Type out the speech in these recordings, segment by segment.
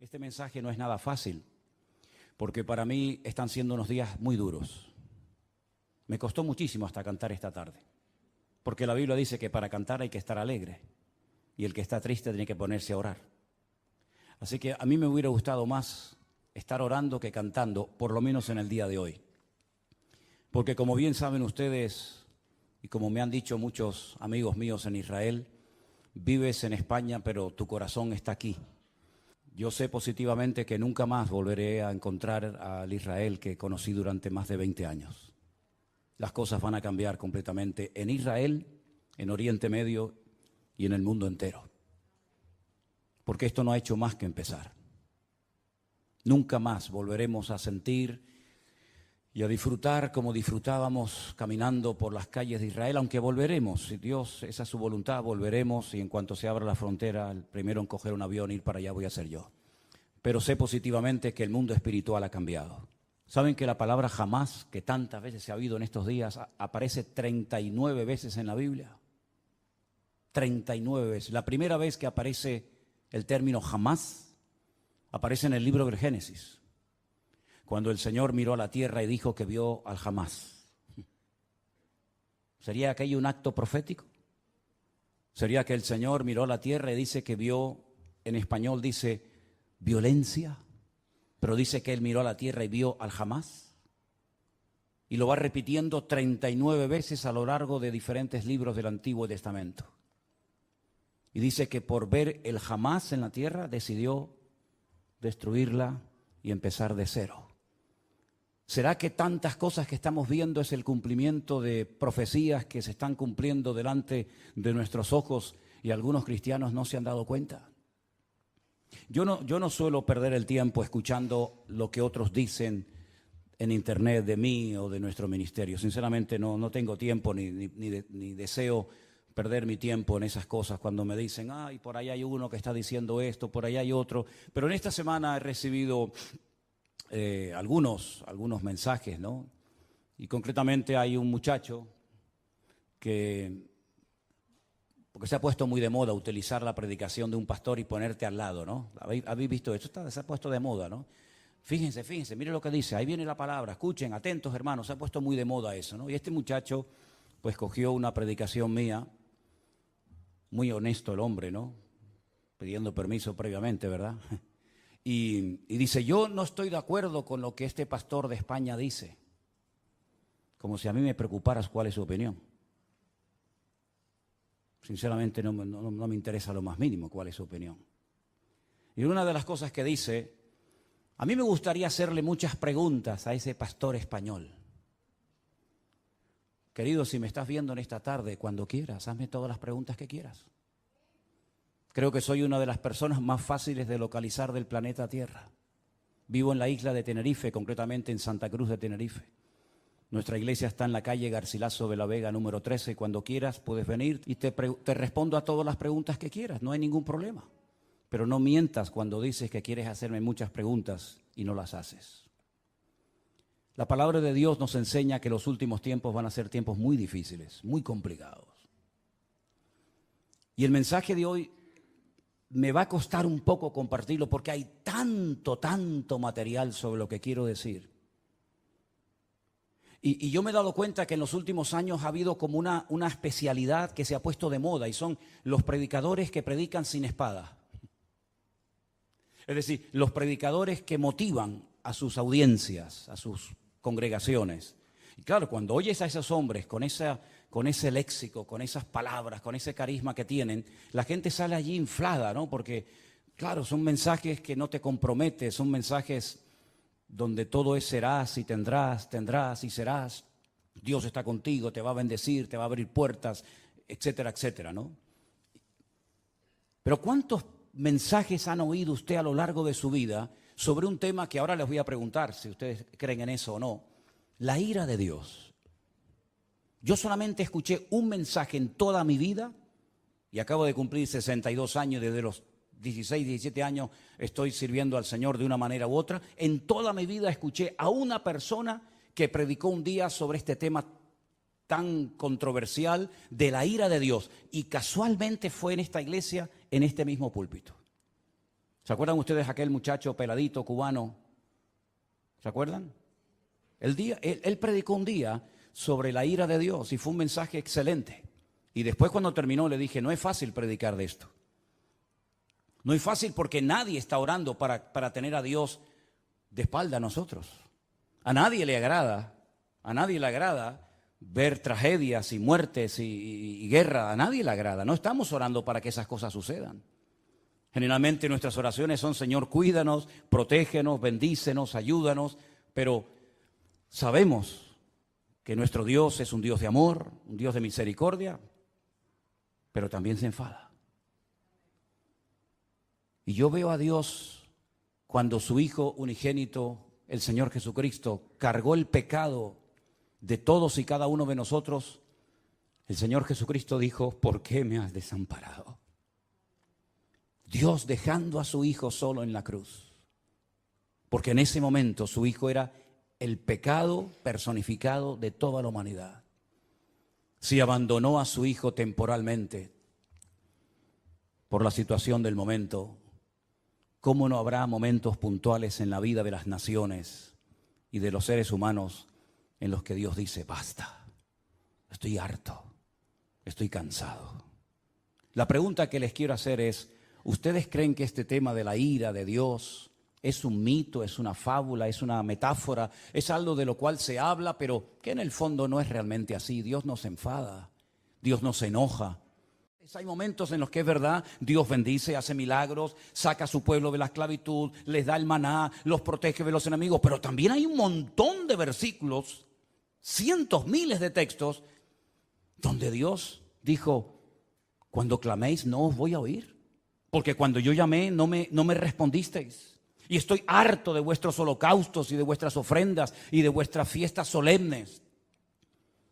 Este mensaje no es nada fácil, porque para mí están siendo unos días muy duros. Me costó muchísimo hasta cantar esta tarde, porque la Biblia dice que para cantar hay que estar alegre, y el que está triste tiene que ponerse a orar. Así que a mí me hubiera gustado más estar orando que cantando, por lo menos en el día de hoy. Porque como bien saben ustedes, y como me han dicho muchos amigos míos en Israel, vives en España, pero tu corazón está aquí. Yo sé positivamente que nunca más volveré a encontrar al Israel que conocí durante más de 20 años. Las cosas van a cambiar completamente en Israel, en Oriente Medio y en el mundo entero. Porque esto no ha hecho más que empezar. Nunca más volveremos a sentir y a disfrutar como disfrutábamos caminando por las calles de Israel, aunque volveremos, si Dios, esa es su voluntad, volveremos, y en cuanto se abra la frontera, el primero en coger un avión e ir para allá voy a ser yo. Pero sé positivamente que el mundo espiritual ha cambiado. ¿Saben que la palabra jamás, que tantas veces se ha oído en estos días, aparece 39 veces en la Biblia? 39 veces. La primera vez que aparece el término jamás, aparece en el libro del Génesis, cuando el Señor miró a la tierra y dijo que vio al jamás. ¿Sería aquello un acto profético? ¿Sería que el Señor miró a la tierra y dice que vio, en español dice violencia, pero dice que Él miró a la tierra y vio al jamás? Y lo va repitiendo 39 veces a lo largo de diferentes libros del Antiguo Testamento. Y dice que por ver el jamás en la tierra decidió destruirla y empezar de cero. ¿Será que tantas cosas que estamos viendo es el cumplimiento de profecías que se están cumpliendo delante de nuestros ojos y algunos cristianos no se han dado cuenta? Yo no suelo perder el tiempo escuchando lo que otros dicen en internet de mí o de nuestro ministerio. Sinceramente no tengo tiempo ni deseo perder mi tiempo en esas cosas cuando me dicen, ay, por ahí hay uno que está diciendo esto, por ahí hay otro. Pero en esta semana he recibido algunos mensajes, ¿no? Y concretamente hay un muchacho que, porque se ha puesto muy de moda utilizar la predicación de un pastor y ponerte al lado, ¿no? ¿Habéis visto esto? Se ha puesto de moda, ¿no? Fíjense, miren lo que dice, ahí viene la palabra, escuchen, atentos hermanos, se ha puesto muy de moda eso, ¿no? Y este muchacho pues cogió una predicación mía, muy honesto el hombre, ¿no? Pidiendo permiso previamente, ¿verdad? Y dice, yo no estoy de acuerdo con lo que este pastor de España dice. Como si a mí me preocuparas cuál es su opinión. Sinceramente no me interesa lo más mínimo cuál es su opinión. Y una de las cosas que dice, a mí me gustaría hacerle muchas preguntas a ese pastor español. Querido, si me estás viendo en esta tarde, cuando quieras, hazme todas las preguntas que quieras. Creo que soy una de las personas más fáciles de localizar del planeta Tierra. Vivo en la isla de Tenerife, concretamente en Santa Cruz de Tenerife. Nuestra iglesia está en la calle Garcilaso de la Vega, número 13. Cuando quieras puedes venir y te respondo a todas las preguntas que quieras, no hay ningún problema. Pero no mientas cuando dices que quieres hacerme muchas preguntas y no las haces. La palabra de Dios nos enseña que los últimos tiempos van a ser tiempos muy difíciles, muy complicados. Y el mensaje de hoy me va a costar un poco compartirlo porque hay tanto material sobre lo que quiero decir. Y yo me he dado cuenta que en los últimos años ha habido como una especialidad que se ha puesto de moda y son los predicadores que predican sin espada. Es decir, los predicadores que motivan a sus audiencias, a sus congregaciones. Y claro, cuando oyes a esos hombres con ese léxico, con esas palabras, con ese carisma que tienen, la gente sale allí inflada, ¿no? Porque, claro, son mensajes que no te comprometen, son mensajes donde todo es serás y tendrás y serás. Dios está contigo, te va a bendecir, te va a abrir puertas, etcétera, etcétera, ¿no? Pero ¿cuántos mensajes han oído usted a lo largo de su vida sobre un tema que ahora les voy a preguntar si ustedes creen en eso o no? La ira de Dios. Yo solamente escuché un mensaje en toda mi vida y acabo de cumplir 62 años, desde los 16, 17 años estoy sirviendo al Señor de una manera u otra. En toda mi vida escuché a una persona que predicó un día sobre este tema tan controversial de la ira de Dios y casualmente fue en esta iglesia, en este mismo púlpito. ¿Se acuerdan ustedes aquel muchacho peladito cubano? ¿Se acuerdan? Él predicó un día sobre la ira de Dios y fue un mensaje excelente. Y después cuando terminó le dije, no es fácil predicar de esto. No es fácil porque nadie está orando para tener a Dios de espalda a nosotros. A nadie le agrada ver tragedias y muertes y guerra. A nadie le agrada. No estamos orando para que esas cosas sucedan. Generalmente nuestras oraciones son, Señor, cuídanos, protégenos, bendícenos, ayúdanos. Pero sabemos que nuestro Dios es un Dios de amor, un Dios de misericordia, pero también se enfada. Y yo veo a Dios cuando su Hijo unigénito, el Señor Jesucristo, cargó el pecado de todos y cada uno de nosotros. El Señor Jesucristo dijo, ¿por qué me has desamparado? Dios dejando a su Hijo solo en la cruz. Porque en ese momento su Hijo era el pecado personificado de toda la humanidad. Si abandonó a su Hijo temporalmente por la situación del momento, ¿cómo no habrá momentos puntuales en la vida de las naciones y de los seres humanos en los que Dios dice, basta, estoy harto, estoy cansado? La pregunta que les quiero hacer es, ¿ustedes creen que este tema de la ira de Dios es un mito, es una fábula, es una metáfora, es algo de lo cual se habla, pero que en el fondo no es realmente así? Dios no se enfada, Dios no se enoja. Hay momentos en los que es verdad, Dios bendice, hace milagros, saca a su pueblo de la esclavitud, les da el maná, los protege de los enemigos, pero también hay un montón de versículos, cientos, miles de textos, donde Dios dijo, cuando claméis no os voy a oír. Porque cuando yo llamé no me respondisteis. Y estoy harto de vuestros holocaustos y de vuestras ofrendas y de vuestras fiestas solemnes.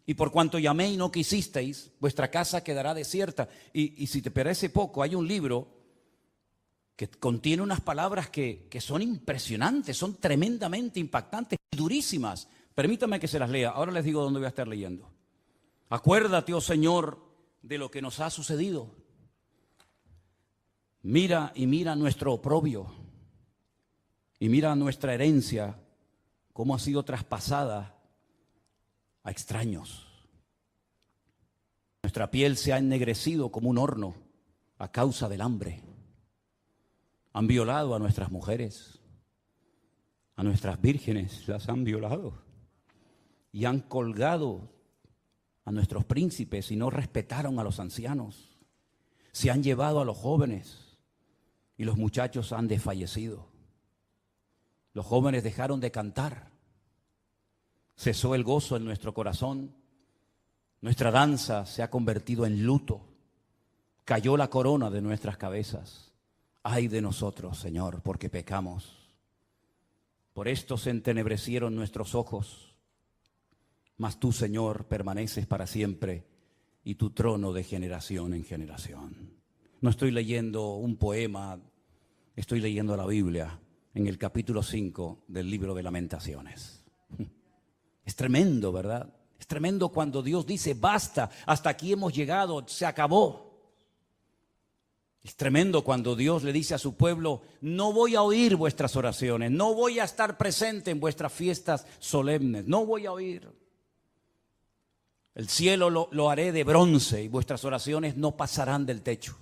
Y por cuanto llamé y no quisisteis, vuestra casa quedará desierta. Y si te parece poco, hay un libro que contiene unas palabras que son impresionantes, son tremendamente impactantes y durísimas. Permítame que se las lea. Ahora les digo dónde voy a estar leyendo. Acuérdate, oh Señor, de lo que nos ha sucedido. Mira nuestro oprobio y mira nuestra herencia, cómo ha sido traspasada a extraños. Nuestra piel se ha ennegrecido como un horno a causa del hambre. Han violado a nuestras mujeres, a nuestras vírgenes las han violado y han colgado a nuestros príncipes y no respetaron a los ancianos. Se han llevado a los jóvenes y los muchachos han desfallecido. Los jóvenes dejaron de cantar. Cesó el gozo en nuestro corazón. Nuestra danza se ha convertido en luto. Cayó la corona de nuestras cabezas. Ay de nosotros, Señor, porque pecamos. Por esto se entenebrecieron nuestros ojos. Mas tú, Señor, permaneces para siempre y tu trono de generación en generación. No estoy leyendo un poema, estoy leyendo la Biblia en el capítulo 5 del libro de Lamentaciones. Es tremendo, ¿verdad? Es tremendo cuando Dios dice, basta, hasta aquí hemos llegado, se acabó. Es tremendo cuando Dios le dice a su pueblo, no voy a oír vuestras oraciones, no voy a estar presente en vuestras fiestas solemnes, no voy a oír. El cielo lo haré de bronce y vuestras oraciones no pasarán del techo.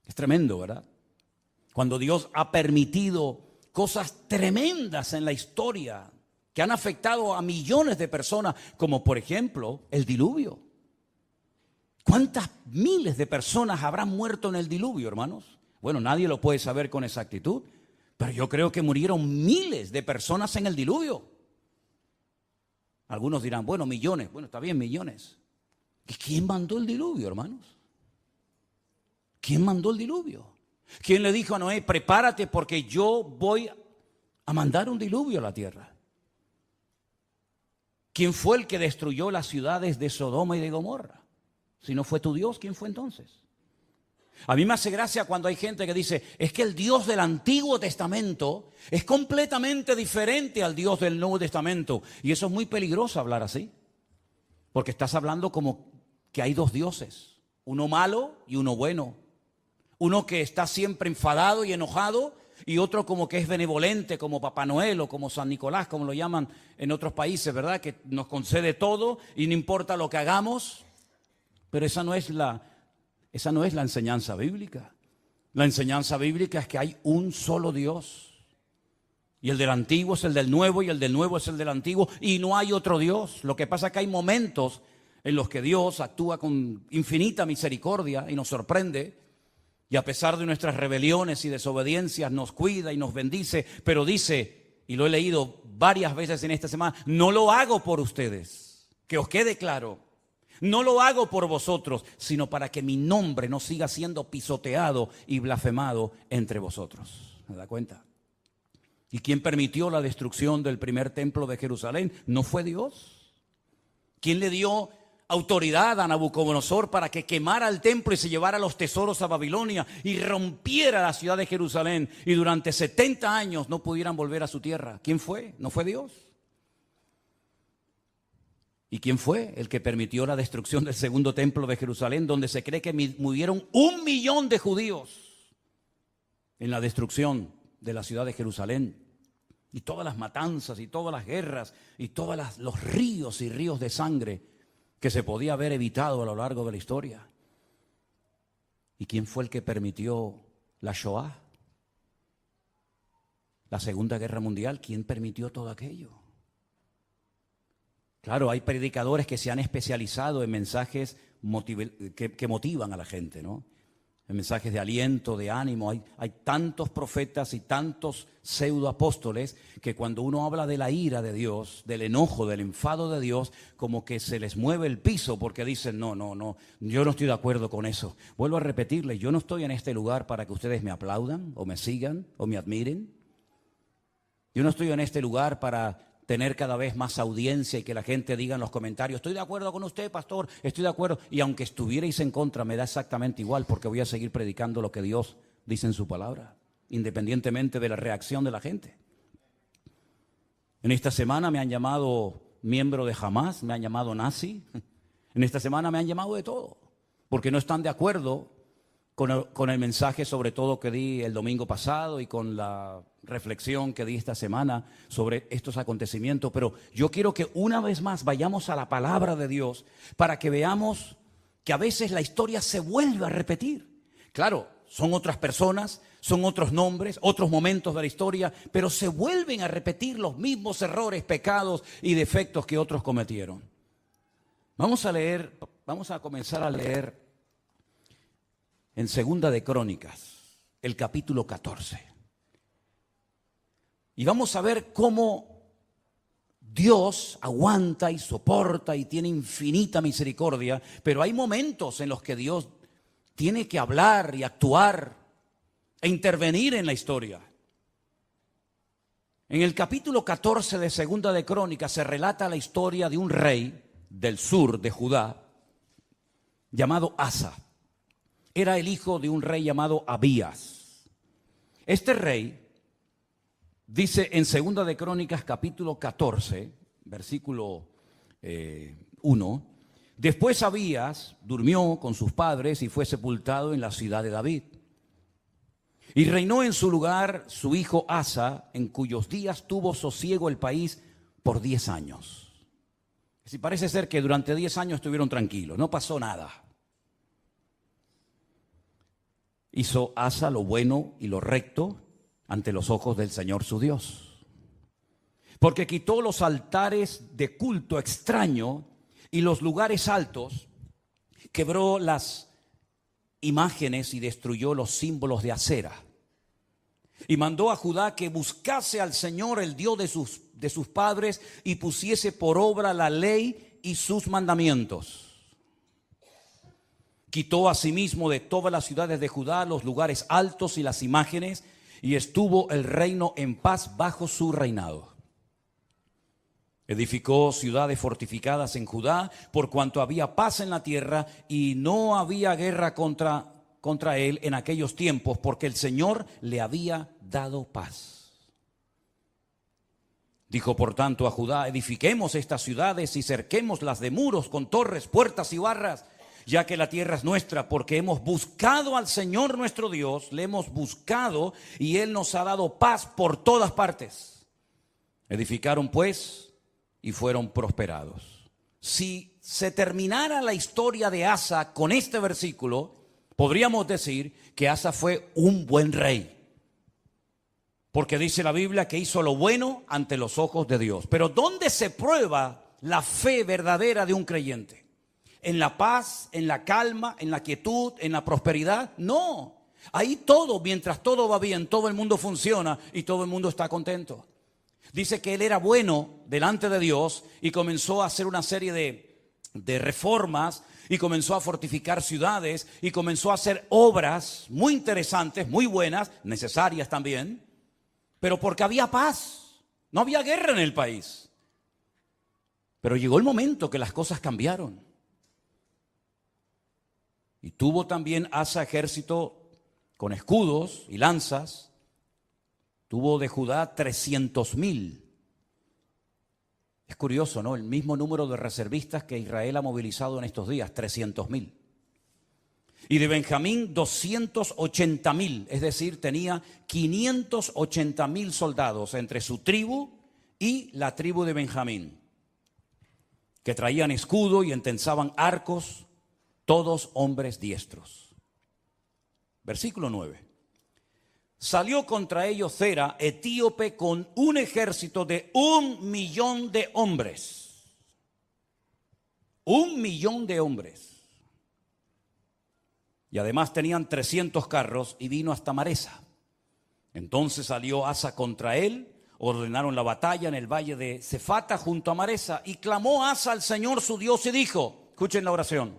Es tremendo, ¿verdad? Cuando Dios ha permitido cosas tremendas en la historia que han afectado a millones de personas, como por ejemplo el diluvio. ¿Cuántas miles de personas habrán muerto en el diluvio, hermanos? Bueno, nadie lo puede saber con exactitud, pero yo creo que murieron miles de personas en el diluvio. Algunos dirán, bueno, millones. Bueno, está bien, millones. ¿Y quién mandó el diluvio, hermanos? ¿Quién mandó el diluvio? ¿Quién le dijo a Noé, prepárate porque yo voy a mandar un diluvio a la tierra? ¿Quién fue el que destruyó las ciudades de Sodoma y de Gomorra? Si no fue tu Dios, ¿quién fue entonces? A mí me hace gracia cuando hay gente que dice, es que el Dios del Antiguo Testamento es completamente diferente al Dios del Nuevo Testamento. Y eso es muy peligroso hablar así. Porque estás hablando como que hay dos dioses, uno malo y uno bueno. Uno que está siempre enfadado y enojado, y otro como que es benevolente, como Papá Noel o como San Nicolás, como lo llaman en otros países, ¿verdad? Que nos concede todo y no importa lo que hagamos. Pero esa no es la enseñanza bíblica. La enseñanza bíblica es que hay un solo Dios. Y el del antiguo es el del nuevo, y el del nuevo es el del antiguo, y no hay otro Dios. Lo que pasa es que hay momentos en los que Dios actúa con infinita misericordia y nos sorprende, y a pesar de nuestras rebeliones y desobediencias nos cuida y nos bendice, pero dice, y lo he leído varias veces en esta semana, no lo hago por ustedes, que os quede claro, no lo hago por vosotros, sino para que mi nombre no siga siendo pisoteado y blasfemado entre vosotros. ¿Me da cuenta? ¿Y quién permitió la destrucción del primer templo de Jerusalén? ¿No fue Dios? ¿Quién le dio autoridad a Nabucodonosor para que quemara el templo y se llevara los tesoros a Babilonia y rompiera la ciudad de Jerusalén y durante 70 años no pudieran volver a su tierra? ¿Quién fue? ¿No fue Dios? ¿Y quién fue el que permitió la destrucción del segundo templo de Jerusalén, donde se cree que murieron 1 millón de judíos en la destrucción de la ciudad de Jerusalén? Y todas las matanzas y todas las guerras y todos los ríos y ríos de sangre que se podía haber evitado a lo largo de la historia. ¿Y quién fue el que permitió la Shoah? La Segunda Guerra Mundial. ¿Quién permitió todo aquello? Claro, hay predicadores que se han especializado en mensajes que motivan a la gente, ¿no? En mensajes de aliento, de ánimo. Hay tantos profetas y tantos pseudoapóstoles que cuando uno habla de la ira de Dios, del enojo, del enfado de Dios, como que se les mueve el piso porque dicen, no, yo no estoy de acuerdo con eso. Vuelvo a repetirles, yo no estoy en este lugar para que ustedes me aplaudan o me sigan o me admiren. Yo no estoy en este lugar para tener cada vez más audiencia y que la gente diga en los comentarios, estoy de acuerdo con usted, pastor, estoy de acuerdo. Y aunque estuvierais en contra, me da exactamente igual, porque voy a seguir predicando lo que Dios dice en su palabra, independientemente de la reacción de la gente. En esta semana me han llamado miembro de Hamas, me han llamado nazi. En esta semana me han llamado de todo, porque no están de acuerdo con el mensaje sobre todo que di el domingo pasado y con la reflexión que di esta semana sobre estos acontecimientos. Pero yo quiero que una vez más vayamos a la palabra de Dios para que veamos que a veces la historia se vuelve a repetir. Claro, son otras personas, son otros nombres, otros momentos de la historia, pero se vuelven a repetir los mismos errores, pecados y defectos que otros cometieron. Vamos a comenzar a leer en Segunda de Crónicas, el capítulo 14. Y vamos a ver cómo Dios aguanta y soporta y tiene infinita misericordia, pero hay momentos en los que Dios tiene que hablar y actuar e intervenir en la historia. En el capítulo 14 de Segunda de Crónicas se relata la historia de un rey del sur de Judá llamado Asa. Era el hijo de un rey llamado Abías. Este rey, dice en Segunda de Crónicas capítulo 14, versículo 1, después Abías durmió con sus padres y fue sepultado en la ciudad de David. Y reinó en su lugar su hijo Asa, en cuyos días tuvo sosiego el país por 10 años. Si parece ser que durante 10 años estuvieron tranquilos, no pasó nada. Hizo Asa lo bueno y lo recto ante los ojos del Señor su Dios, porque quitó los altares de culto extraño y los lugares altos, quebró las imágenes y destruyó los símbolos de Acera, y mandó a Judá que buscase al Señor, el Dios de sus padres, y pusiese por obra la ley y sus mandamientos. Quitó asimismo de todas las ciudades de Judá los lugares altos y las imágenes, y estuvo el reino en paz bajo su reinado. Edificó ciudades fortificadas en Judá, por cuanto había paz en la tierra y no había guerra contra él en aquellos tiempos, porque el Señor le había dado paz. Dijo por tanto a Judá, edifiquemos estas ciudades y cerquémoslas de muros con torres, puertas y barras, ya que la tierra es nuestra, porque hemos buscado al Señor nuestro Dios, le hemos buscado y Él nos ha dado paz por todas partes. Edificaron pues y fueron prosperados. Si se terminara la historia de Asa con este versículo, podríamos decir que Asa fue un buen rey. Porque dice la Biblia que hizo lo bueno ante los ojos de Dios. Pero ¿dónde se prueba la fe verdadera de un creyente? ¿En la paz, en la calma, en la quietud, en la prosperidad? No. Ahí todo, mientras todo va bien, todo el mundo funciona y todo el mundo está contento. Dice que él era bueno delante de Dios y comenzó a hacer una serie de reformas y comenzó a fortificar ciudades y comenzó a hacer obras muy interesantes, muy buenas, necesarias también, pero porque había paz, no había guerra en el país. Pero llegó el momento que las cosas cambiaron. Y tuvo también Asa ejército con escudos y lanzas. Tuvo de Judá 300,000. Es curioso, ¿no? El mismo número de reservistas que Israel ha movilizado en estos días, 300,000. Y de Benjamín 280,000, es decir, tenía 580,000 soldados entre su tribu y la tribu de Benjamín, que traían escudo y entensaban arcos, todos hombres diestros. Versículo 9. Salió contra ellos Zera, etíope, con un ejército de 1,000,000 de hombres. 1,000,000 de hombres. Y además tenían 300 carros y vino hasta Maresa. Entonces salió Asa contra él, ordenaron la batalla en el valle de Cefata junto a Maresa, y clamó Asa al Señor su Dios y dijo, escuchen la oración: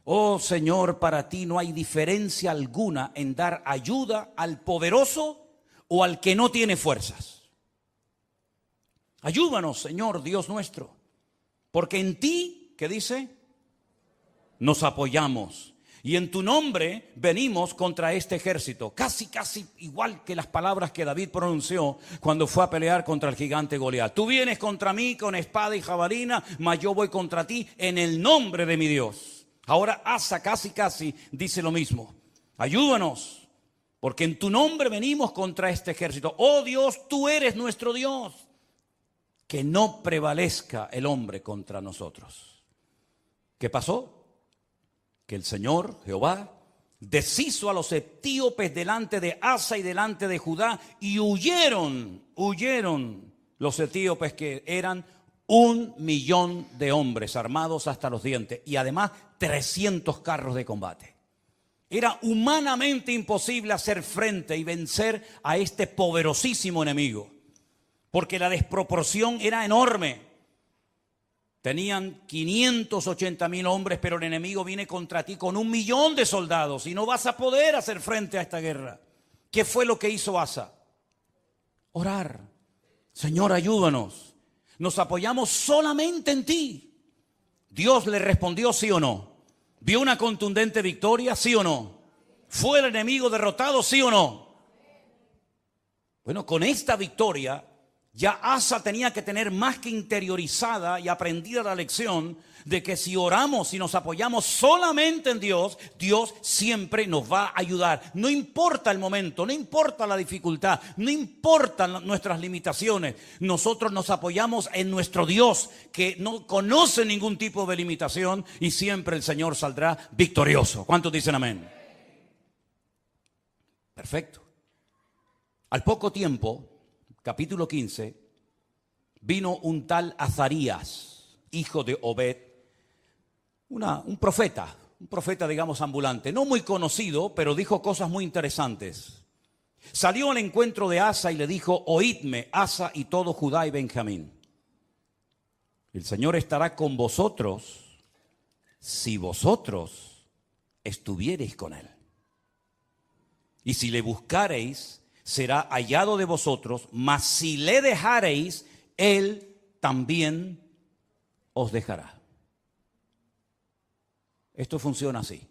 oh Señor, para ti no hay diferencia alguna en dar ayuda al poderoso o al que no tiene fuerzas. Ayúdanos, Señor Dios nuestro, porque en ti, ¿qué dice?, nos apoyamos, y en tu nombre venimos contra este ejército. Casi igual que las palabras que David pronunció cuando fue a pelear contra el gigante Goliat. Tú vienes contra mí con espada y jabalina, mas yo voy contra ti en el nombre de mi Dios. Ahora Asa casi dice lo mismo. Ayúdanos, porque en tu nombre venimos contra este ejército. Oh Dios, tú eres nuestro Dios. Que no prevalezca el hombre contra nosotros. ¿Qué pasó? Que el Señor, Jehová, deshizo a los etíopes delante de Asa y delante de Judá, y huyeron los etíopes, que eran 1,000,000 de hombres armados hasta los dientes, y además 300 carros de combate. Era humanamente imposible hacer frente y vencer a este poderosísimo enemigo, porque la desproporción era enorme. Tenían 580,000 hombres, pero el enemigo viene contra ti con 1,000,000 de soldados y no vas a poder hacer frente a esta guerra. ¿Qué fue lo que hizo Asa? Orar. Señor, ayúdanos. Nos apoyamos solamente en ti. Dios le respondió sí o no. ¿Vio una contundente victoria? Sí o no. ¿Fue el enemigo derrotado? Sí o no. Bueno, con esta victoria ya Asa tenía que tener más que interiorizada y aprendida la lección de que si oramos y nos apoyamos solamente en Dios, Dios siempre nos va a ayudar. No importa el momento, no importa la dificultad, no importan nuestras limitaciones. Nosotros nos apoyamos en nuestro Dios, que no conoce ningún tipo de limitación, y siempre el Señor saldrá victorioso. ¿Cuántos dicen amén? Perfecto. Al poco tiempo, capítulo 15, vino un tal Azarías, hijo de Obed, un profeta digamos ambulante, no muy conocido, pero dijo cosas muy interesantes. Salió al encuentro de Asa y le dijo: oídme, Asa y todo Judá y Benjamín. El Señor estará con vosotros si vosotros estuviereis con él. Y si le buscareis, será hallado de vosotros, mas si le dejareis, él también os dejará. Esto funciona así.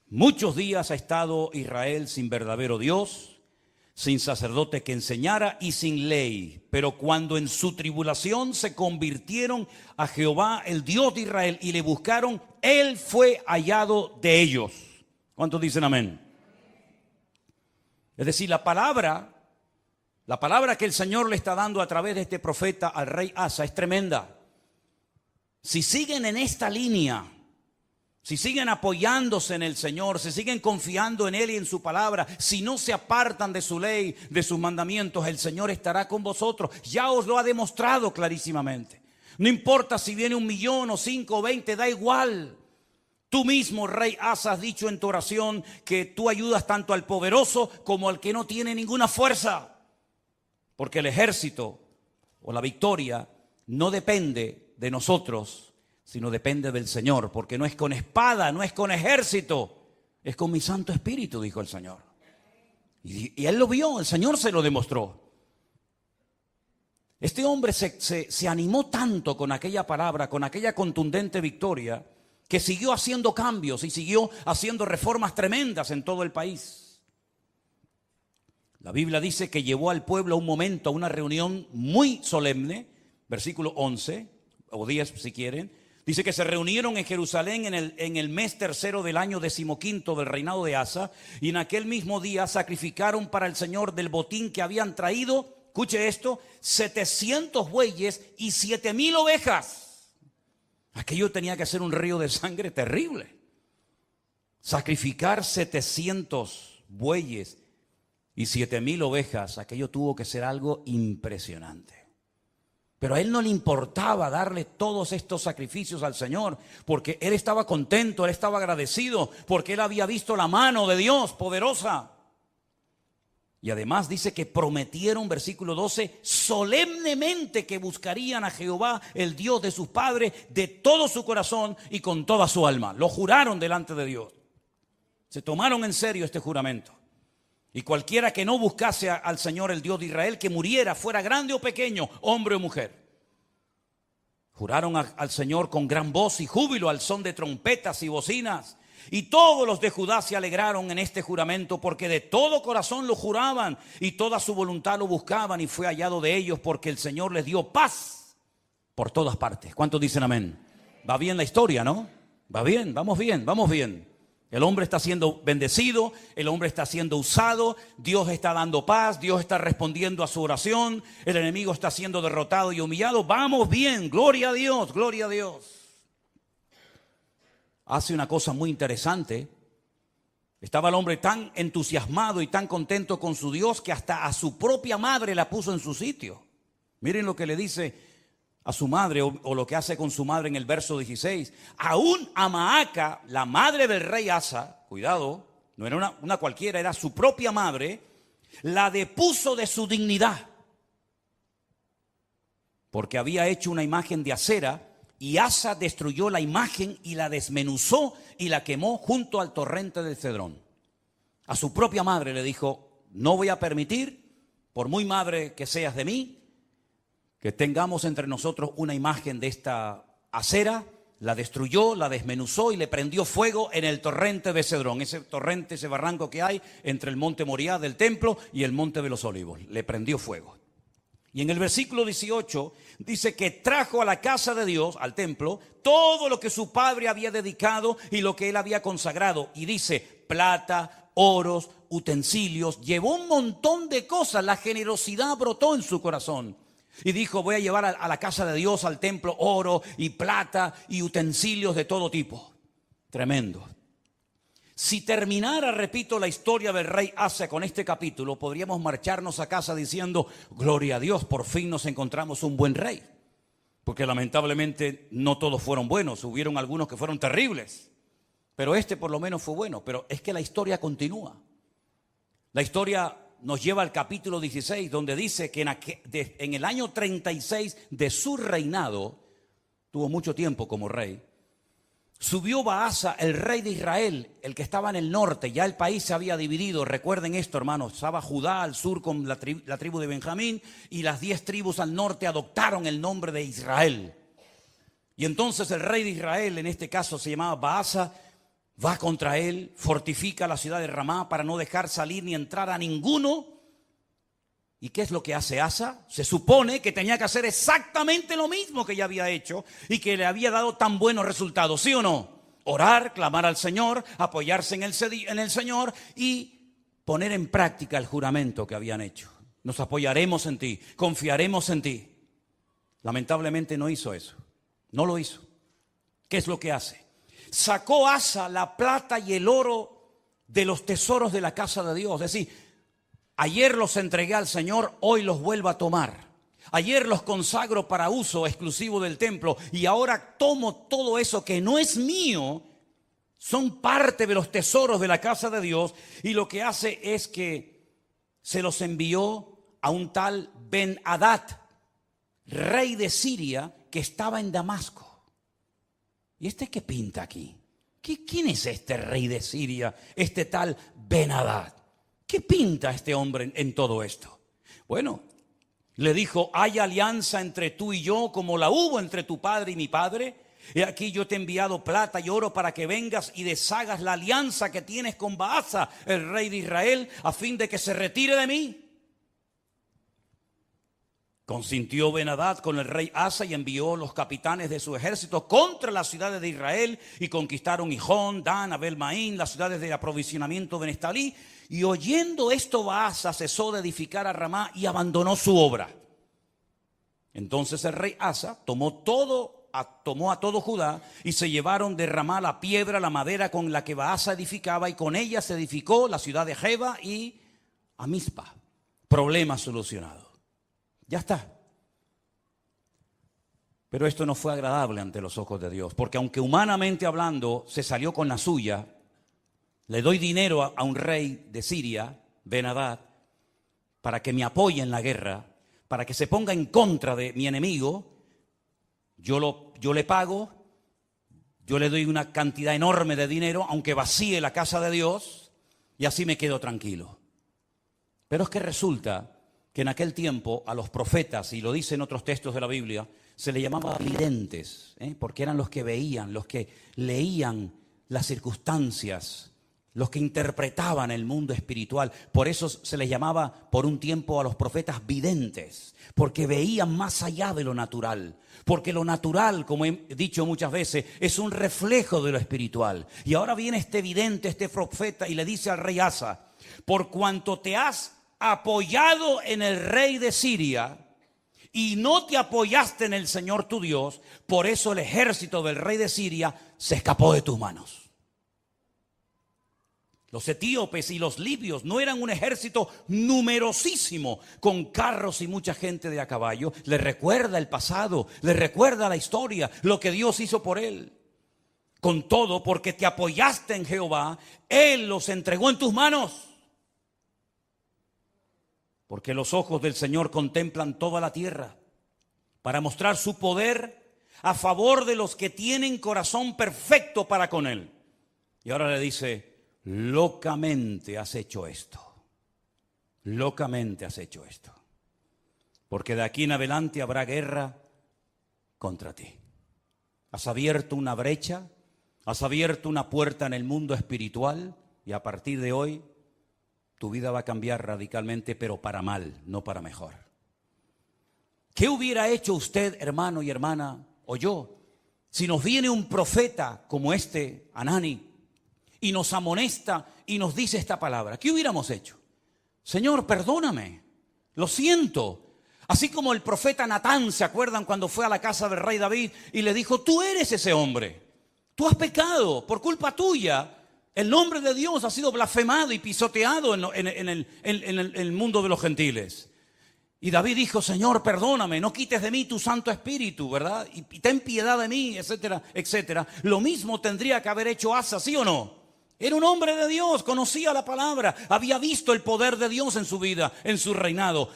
Muchos días ha estado Israel sin verdadero Dios, sin sacerdote que enseñara y sin ley. Pero cuando en su tribulación se convirtieron a Jehová, el Dios de Israel, y le buscaron, Él fue hallado de ellos. ¿Cuántos dicen amén? Es decir, la palabra que el Señor le está dando a través de este profeta al rey Asa es tremenda. Si siguen en esta línea, si siguen apoyándose en el Señor, si siguen confiando en Él y en su palabra, si no se apartan de su ley, de sus mandamientos, el Señor estará con vosotros. Ya os lo ha demostrado clarísimamente. No importa si viene 1,000,000 o 5 o 20, da igual. Tú mismo, rey Asa, has dicho en tu oración que tú ayudas tanto al poderoso como al que no tiene ninguna fuerza. Porque el ejército o la victoria no depende de nosotros, sino depende del Señor, porque no es con espada, no es con ejército, es con mi Santo Espíritu, dijo el Señor. Y él lo vio, el Señor se lo demostró. Este hombre se animó tanto con aquella palabra, con aquella contundente victoria, que siguió haciendo cambios y siguió haciendo reformas tremendas en todo el país. La Biblia dice que llevó al pueblo a un momento, a una reunión muy solemne, versículo 11, o 10 si quieren. Dice que se reunieron en Jerusalén en el mes tercero del año 15º del reinado de Asa, y en aquel mismo día sacrificaron para el Señor del botín que habían traído, escuche esto, 700 bueyes y 7,000 ovejas. Aquello tenía que ser un río de sangre terrible. Sacrificar 700 bueyes y 7,000 ovejas, aquello tuvo que ser algo impresionante. Pero a él no le importaba darle todos estos sacrificios al Señor, porque él estaba contento, él estaba agradecido, porque él había visto la mano de Dios poderosa. Y además dice que prometieron, versículo 12, solemnemente que buscarían a Jehová, el Dios de sus padres, de todo su corazón y con toda su alma. Lo juraron delante de Dios. Se tomaron en serio este juramento. Y cualquiera que no buscase al Señor, el Dios de Israel, que muriera, fuera grande o pequeño, hombre o mujer. Juraron al Señor con gran voz y júbilo, al son de trompetas y bocinas. Y todos los de Judá se alegraron en este juramento, porque de todo corazón lo juraban y toda su voluntad lo buscaban, y fue hallado de ellos, porque el Señor les dio paz por todas partes. ¿Cuántos dicen amén? Va bien la historia, ¿no? Va bien, vamos bien, vamos bien. El hombre está siendo bendecido, el hombre está siendo usado, Dios está dando paz, Dios está respondiendo a su oración, el enemigo está siendo derrotado y humillado. Vamos bien, gloria a Dios, gloria a Dios. Hace una cosa muy interesante. Estaba el hombre tan entusiasmado y tan contento con su Dios que hasta a su propia madre la puso en su sitio. Miren lo que le dice a su madre, o lo que hace con su madre en el verso 16. Aún a Maaca, la madre del rey Asa, cuidado, no era una cualquiera, era su propia madre, la depuso de su dignidad, porque había hecho una imagen de acera, y Asa destruyó la imagen y la desmenuzó y la quemó junto al torrente del Cedrón. A su propia madre le dijo: no voy a permitir, por muy madre que seas de mí, que tengamos entre nosotros una imagen de esta acera. La destruyó, la desmenuzó y le prendió fuego en el torrente de Cedrón, ese torrente, ese barranco que hay entre el monte Moriah del templo y el monte de los Olivos. Le prendió fuego. Y en el versículo 18 dice que trajo a la casa de Dios, al templo, todo lo que su padre había dedicado y lo que él había consagrado. Y dice: plata, oros, utensilios, llevó un montón de cosas. La generosidad brotó en su corazón. Y dijo: voy a llevar a la casa de Dios, al templo, oro y plata y utensilios de todo tipo. Tremendo. Si terminara, repito, la historia del rey Asa con este capítulo, podríamos marcharnos a casa diciendo: gloria a Dios, por fin nos encontramos un buen rey. Porque lamentablemente no todos fueron buenos, hubieron algunos que fueron terribles. Pero este por lo menos fue bueno. Pero es que la historia continúa. La historia nos lleva al capítulo 16, donde dice que en el año 36 de su reinado, tuvo mucho tiempo como rey, subió Baasa, el rey de Israel, el que estaba en el norte. Ya el país se había dividido, recuerden esto, hermanos. Estaba Judá al sur con la tribu de Benjamín, y las 10 tribus al norte adoptaron el nombre de Israel. Y entonces el rey de Israel, en este caso se llamaba Baasa, va contra él, fortifica la ciudad de Ramá para no dejar salir ni entrar a ninguno ¿Y qué es lo que hace Asa? Se supone que tenía que hacer exactamente lo mismo que ya había hecho y que le había dado tan buenos resultados, ¿sí o no? Orar, clamar al Señor, apoyarse en el Señor y poner en práctica el juramento que habían hecho. Nos apoyaremos en ti, confiaremos en ti. Lamentablemente no hizo eso, no lo hizo. ¿Qué es lo que hace? Sacó Asa la plata y el oro de los tesoros de la casa de Dios. Es decir, ayer los entregué al Señor, hoy los vuelvo a tomar. Ayer los consagro para uso exclusivo del templo y ahora tomo todo eso que no es mío, son parte de los tesoros de la casa de Dios, y lo que hace es que se los envió a un tal Ben-Hadad, rey de Siria, que estaba en Damasco. ¿Y este qué pinta aquí? ¿Quién es este rey de Siria, este tal Ben-Hadad? ¿Qué pinta este hombre en todo esto? Bueno, le dijo, hay alianza entre tú y yo como la hubo entre tu padre y mi padre. Y aquí yo te he enviado plata y oro para que vengas y deshagas la alianza que tienes con Baasa, el rey de Israel, a fin de que se retire de mí. Consintió Ben-Hadad con el rey Asa y envió los capitanes de su ejército contra las ciudades de Israel y conquistaron Gijón, Dan, Abel-Maín, las ciudades de aprovisionamiento de Neftalí. Y oyendo esto, Baasa cesó de edificar a Ramá y abandonó su obra. Entonces el rey Asa tomó a todo Judá y se llevaron de Ramá la piedra, la madera con la que Baasa edificaba, y con ella se edificó la ciudad de Jeba y a Mizpa. Problema solucionado. Ya está. Pero esto no fue agradable ante los ojos de Dios, porque aunque humanamente hablando se salió con la suya, le doy dinero a un rey de Siria, Ben-Hadad, para que me apoye en la guerra, para que se ponga en contra de mi enemigo. Yo le pago, yo le doy una cantidad enorme de dinero, aunque vacíe la casa de Dios, y así me quedo tranquilo. Pero es que resulta que en aquel tiempo a los profetas, y lo dicen otros textos de la Biblia, se les llamaba videntes, porque eran los que veían, los que leían las circunstancias, los que interpretaban el mundo espiritual. Por eso se les llamaba por un tiempo a los profetas videntes, porque veían más allá de lo natural. Porque lo natural, como he dicho muchas veces, es un reflejo de lo espiritual. Y ahora viene este vidente, este profeta, y le dice al rey Asa, por cuanto te has apoyado en el rey de Siria y no te apoyaste en el Señor tu Dios, por eso el ejército del rey de Siria se escapó de tus manos. Los etíopes y los libios no eran un ejército numerosísimo con carros y mucha gente de a caballo. Le recuerda el pasado, le recuerda la historia, lo que Dios hizo por él. Con todo, porque te apoyaste en Jehová, Él los entregó en tus manos. Porque los ojos del Señor contemplan toda la tierra para mostrar su poder a favor de los que tienen corazón perfecto para con Él. Y ahora le dice, locamente has hecho esto. Locamente has hecho esto. Porque de aquí en adelante habrá guerra contra ti. Has abierto una brecha, has abierto una puerta en el mundo espiritual y a partir de hoy tu vida va a cambiar radicalmente, pero para mal, no para mejor. ¿Qué hubiera hecho usted, hermano y hermana, o yo, si nos viene un profeta como este, Hanani, y nos amonesta y nos dice esta palabra? ¿Qué hubiéramos hecho? Señor, perdóname, lo siento. Así como el profeta Natán, ¿se acuerdan cuando fue a la casa del rey David y le dijo, tú eres ese hombre, tú has pecado por culpa tuya? El nombre de Dios ha sido blasfemado y pisoteado en el mundo de los gentiles. Y David dijo, Señor, perdóname, no quites de mí tu Santo Espíritu, ¿verdad? Y ten piedad de mí, etcétera, etcétera. Lo mismo tendría que haber hecho Asa, ¿sí o no? Era un hombre de Dios, conocía la palabra, había visto el poder de Dios en su vida, en su reinado.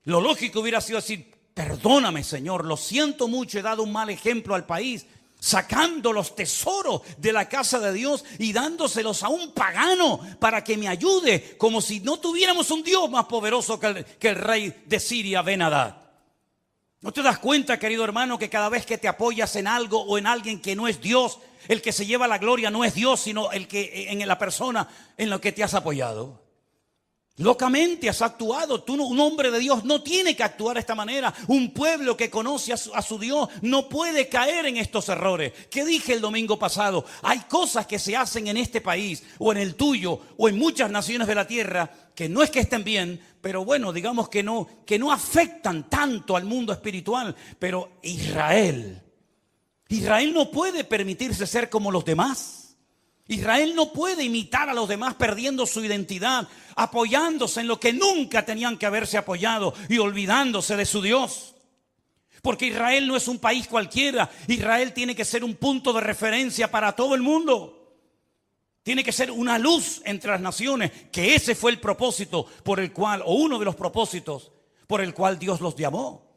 Lo lógico hubiera sido decir, perdóname, Señor, lo siento mucho, he dado un mal ejemplo al país, sacando los tesoros de la casa de Dios y dándoselos a un pagano para que me ayude, como si no tuviéramos un Dios más poderoso que el rey de Siria, Ben-Hadad. ¿No te das cuenta, querido hermano, que cada vez que te apoyas en algo o en alguien que no es Dios, el que se lleva la gloria no es Dios, sino el que en la persona en la que te has apoyado? Locamente has actuado. Tú, un hombre de Dios, no tiene que actuar de esta manera. Un pueblo que conoce a su Dios no puede caer en estos errores. ¿Qué dije el domingo pasado? Hay cosas que se hacen en este país, o en el tuyo, o en muchas naciones de la tierra, que no es que estén bien, pero bueno, digamos que no afectan tanto al mundo espiritual. Pero Israel no puede permitirse ser como los demás. Israel no puede imitar a los demás perdiendo su identidad, apoyándose en lo que nunca tenían que haberse apoyado y olvidándose de su Dios. Porque Israel no es un país cualquiera. Israel tiene que ser un punto de referencia para todo el mundo. Tiene que ser una luz entre las naciones, que ese fue el propósito por el cual, o uno de los propósitos por el cual Dios los llamó.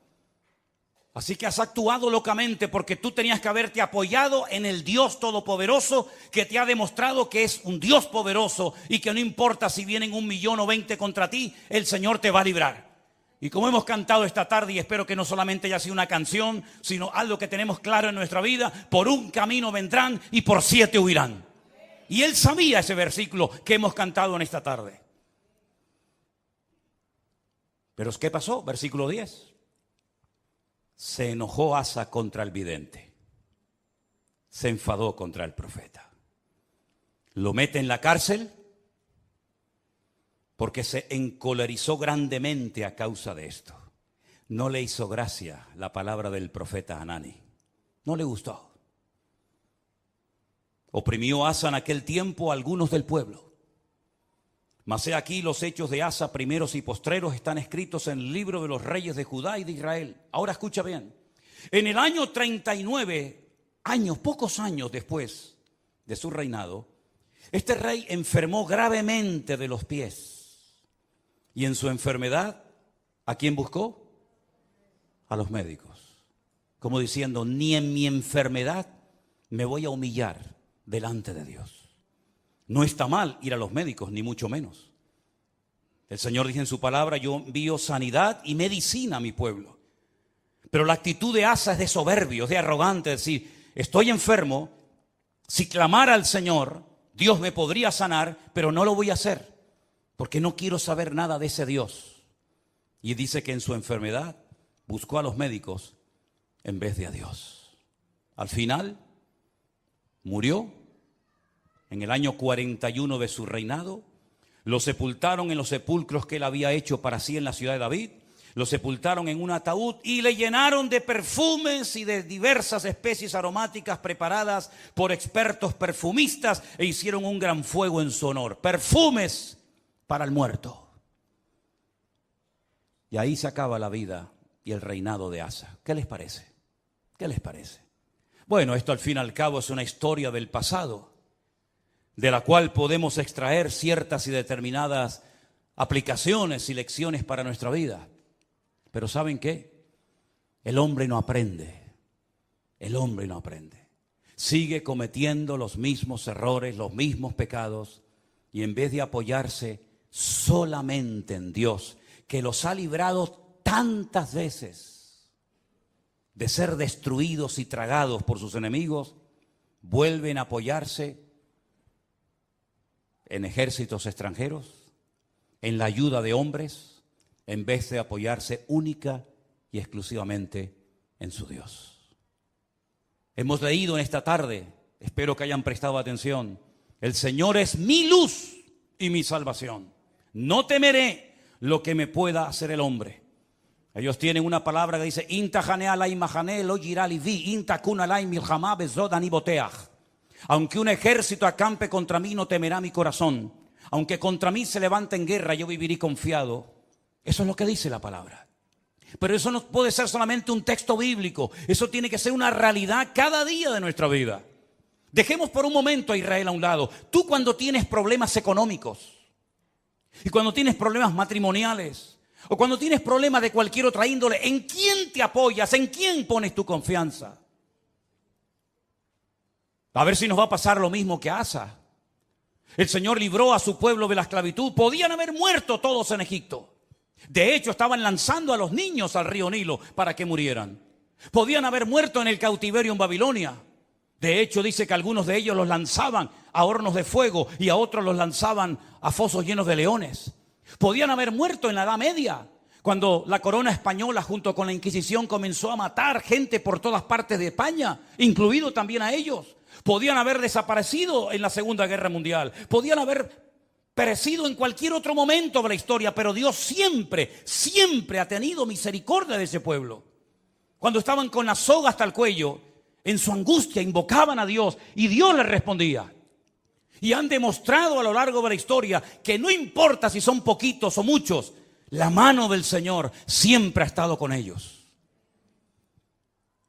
Así que has actuado locamente porque tú tenías que haberte apoyado en el Dios Todopoderoso, que te ha demostrado que es un Dios poderoso y que no importa si vienen 1 millón o 20 contra ti, el Señor te va a librar. Y como hemos cantado esta tarde, y espero que no solamente haya sido una canción, sino algo que tenemos claro en nuestra vida: por un camino vendrán y por 7 huirán. Y él sabía ese versículo que hemos cantado en esta tarde. Pero ¿qué pasó? Versículo 10. Se enojó Asa contra el vidente. Se enfadó contra el profeta. Lo mete en la cárcel porque se encolerizó grandemente a causa de esto. No le hizo gracia la palabra del profeta Hanani. No le gustó. Oprimió Asa en aquel tiempo a algunos del pueblo. Mas he aquí los hechos de Asa, primeros y postreros, están escritos en el libro de los reyes de Judá y de Israel. Ahora escucha bien. En el año 39, pocos años después de su reinado, este rey enfermó gravemente de los pies. Y en su enfermedad, ¿a quién buscó? A los médicos. Como diciendo, ni en mi enfermedad me voy a humillar delante de Dios. No está mal ir a los médicos, ni mucho menos. El Señor dice en su palabra: yo envío sanidad y medicina a mi pueblo. Pero la actitud de Asa es de soberbio, es de arrogante, es decir, estoy enfermo, si clamara al Señor, Dios me podría sanar, pero no lo voy a hacer, porque no quiero saber nada de ese Dios. Y dice que en su enfermedad buscó a los médicos en vez de a Dios. Al final, murió. En el año 41 de su reinado, lo sepultaron en los sepulcros que él había hecho para sí en la ciudad de David. Lo sepultaron en un ataúd y le llenaron de perfumes y de diversas especies aromáticas preparadas por expertos perfumistas, e hicieron un gran fuego en su honor. Perfumes para el muerto. Y ahí se acaba la vida y el reinado de Asa. ¿Qué les parece? ¿Qué les parece? Bueno, esto al fin y al cabo es una historia del pasado, de la cual podemos extraer ciertas y determinadas aplicaciones y lecciones para nuestra vida. Pero ¿saben qué? El hombre no aprende. El hombre no aprende. Sigue cometiendo los mismos errores, los mismos pecados, y en vez de apoyarse solamente en Dios, que los ha librado tantas veces de ser destruidos y tragados por sus enemigos, vuelven a apoyarse en ejércitos extranjeros, en la ayuda de hombres, en vez de apoyarse única y exclusivamente en su Dios. Hemos leído en esta tarde, espero que hayan prestado atención: el Señor es mi luz y mi salvación. No temeré lo que me pueda hacer el hombre. Ellos tienen una palabra que dice: aunque un ejército acampe contra mí, no temerá mi corazón. Aunque contra mí se levante en guerra, yo viviré confiado. Eso es lo que dice la palabra. Pero eso no puede ser solamente un texto bíblico. Eso tiene que ser una realidad cada día de nuestra vida. Dejemos por un momento a Israel a un lado. Tú, cuando tienes problemas económicos, y cuando tienes problemas matrimoniales, o cuando tienes problemas de cualquier otra índole, ¿en quién te apoyas? ¿En quién pones tu confianza? A ver si nos va a pasar lo mismo que a Asa. El Señor libró a su pueblo de la esclavitud. Podían haber muerto todos en Egipto. De hecho, estaban lanzando a los niños al río Nilo para que murieran. Podían haber muerto en el cautiverio en Babilonia. De hecho, dice que algunos de ellos los lanzaban a hornos de fuego y a otros los lanzaban a fosos llenos de leones. Podían haber muerto en la Edad Media, cuando la corona española junto con la Inquisición comenzó a matar gente por todas partes de España, incluido también a ellos. Podían haber desaparecido en la Segunda Guerra Mundial, podían haber perecido en cualquier otro momento de la historia, pero Dios siempre, siempre ha tenido misericordia de ese pueblo. Cuando estaban con la soga hasta el cuello, en su angustia invocaban a Dios y Dios les respondía. Y han demostrado a lo largo de la historia que no importa si son poquitos o muchos, la mano del Señor siempre ha estado con ellos.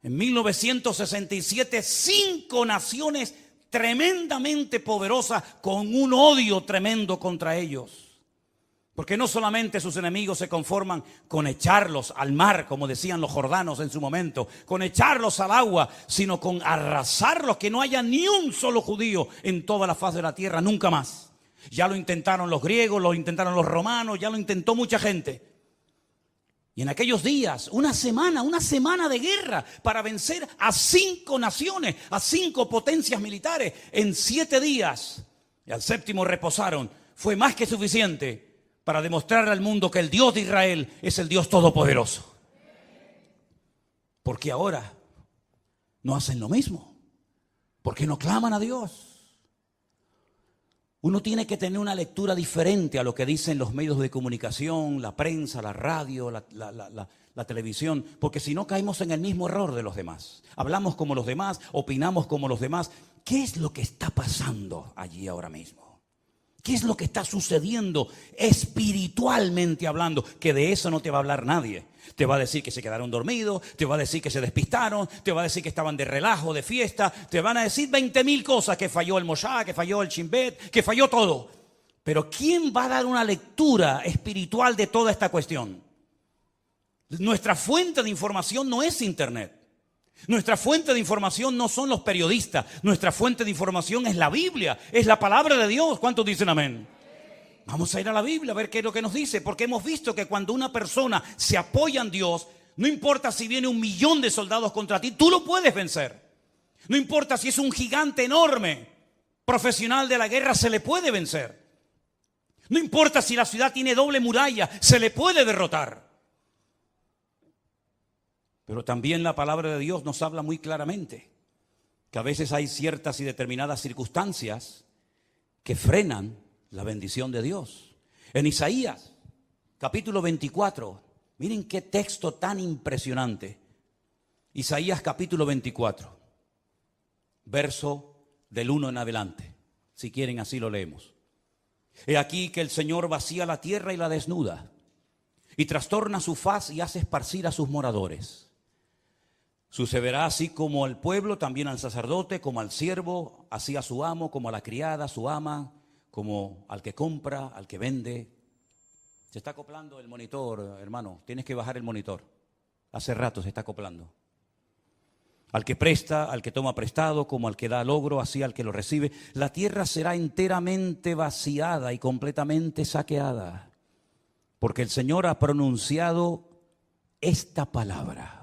En 1967, 5 naciones tremendamente poderosas con un odio tremendo contra ellos. Porque no solamente sus enemigos se conforman con echarlos al mar, como decían los jordanos en su momento, con echarlos al agua, sino con arrasarlos, que no haya ni un solo judío en toda la faz de la tierra, nunca más. Ya lo intentaron los griegos, lo intentaron los romanos, ya lo intentó mucha gente. Y en aquellos días, una semana de guerra para vencer a 5 naciones, a 5 potencias militares en 7 días. Y al 7º reposaron. Fue más que suficiente para demostrar al mundo que el Dios de Israel es el Dios todopoderoso. Porque ahora no hacen lo mismo. Porque no claman a Dios. Uno tiene que tener una lectura diferente a lo que dicen los medios de comunicación, la prensa, la radio, la televisión, porque si no caemos en el mismo error de los demás. Hablamos como los demás, opinamos como los demás. ¿Qué es lo que está pasando allí ahora mismo? ¿Qué es lo que está sucediendo espiritualmente hablando? Que de eso no te va a hablar nadie. Te va a decir que se quedaron dormidos, te va a decir que se despistaron, te va a decir que estaban de relajo, de fiesta, te van a decir 20.000 cosas, que falló el Moshá, que falló el Chimbet, que falló todo. Pero ¿quién va a dar una lectura espiritual de toda esta cuestión? Nuestra fuente de información no es Internet. Nuestra fuente de información no son los periodistas. Nuestra fuente de información es la Biblia, es la palabra de Dios. ¿Cuántos dicen amén? Vamos a ir a la Biblia a ver qué es lo que nos dice, porque hemos visto que cuando una persona se apoya en Dios, no importa si viene 1.000.000 de soldados contra ti, tú lo puedes vencer. No importa si es un gigante enorme, profesional de la guerra, se le puede vencer. No importa si la ciudad tiene doble muralla, se le puede derrotar. Pero también la palabra de Dios nos habla muy claramente que a veces hay ciertas y determinadas circunstancias que frenan la bendición de Dios. En Isaías, capítulo 24, miren qué texto tan impresionante. Isaías capítulo 24, verso del 1 en adelante. Si quieren, así lo leemos. He aquí que el Señor vacía la tierra y la desnuda, y trastorna su faz y hace esparcir a sus moradores. Sucederá así como al pueblo, también al sacerdote, como al siervo, así a su amo, como a la criada, a su ama, como al que compra, al que vende. Se está acoplando el monitor, hermano. Tienes que bajar el monitor. Hace rato se está acoplando. Al que presta, al que toma prestado, como al que da logro, así al que lo recibe. La tierra será enteramente vaciada y completamente saqueada, porque el Señor ha pronunciado esta palabra.